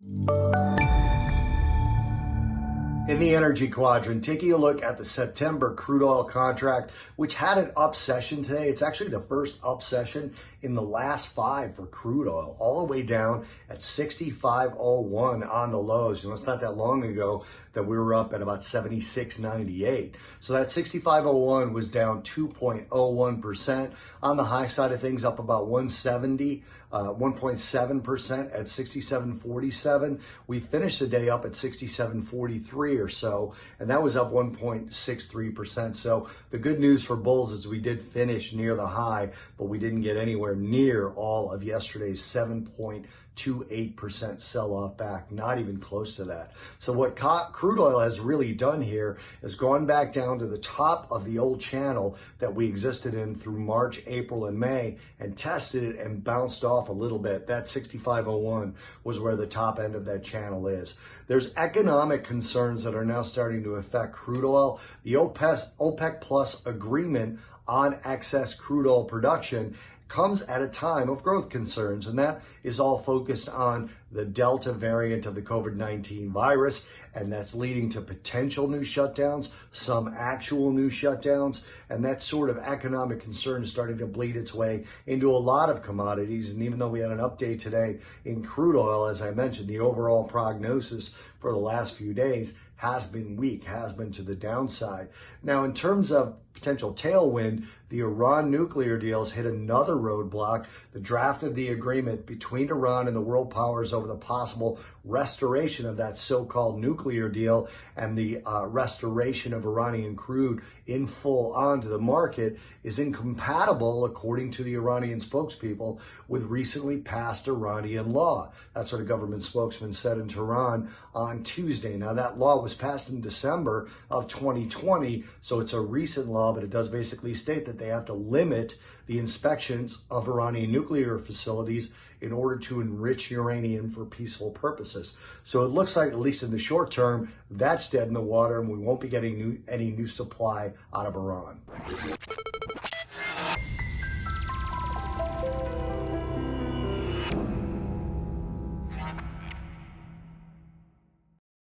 In the energy quadrant, taking a look at the September crude oil contract, which had an up session today. It's actually the first up session in the last 5 for crude oil, all the way down at 65.01 on the lows. It's not that long ago that we were up at about 76.98. So that 65.01 was down 2.01%. On the high side of things, up about 170. 1.7% at 67.47. We finished the day up at 67.43 or so, and that was up 1.63%. So the good news for bulls is we did finish near the high, but we didn't get anywhere near all of yesterday's 7.28% sell-off back, not even close to that. So what crude oil has really done here is gone back down to the top of the old channel that we existed in through March, April, and May, and tested it and bounced off a little bit. That 65.01 was where the top end of that channel is. There's economic concerns that are now starting to affect crude oil. The OPEC Plus agreement on excess crude oil production comes at a time of growth concerns, and that is all focused on the Delta variant of the COVID-19 virus, and that's leading to potential new shutdowns, some actual new shutdowns, and that sort of economic concern is starting to bleed its way into a lot of commodities. And even though we had an update today in crude oil, as I mentioned, the overall prognosis for the last few days has been weak, has been to the downside. Now, in terms of potential tailwind, the Iran nuclear deals hit another roadblock. The draft of the agreement between Iran and the world powers over the possible restoration of that so-called nuclear deal and the restoration of Iranian crude in full onto the market is incompatible, according to the Iranian spokespeople, with recently passed Iranian law. That's what a government spokesman said in Tehran on Tuesday. Now, that law was passed in December of 2020, so it's a recent law, but it does basically state that they have to limit the inspections of Iranian nuclear facilities in order to enrich uranium for peaceful purposes. So it looks like, at least in the short term, that's dead in the water, and we won't be getting any new supply out of Iran.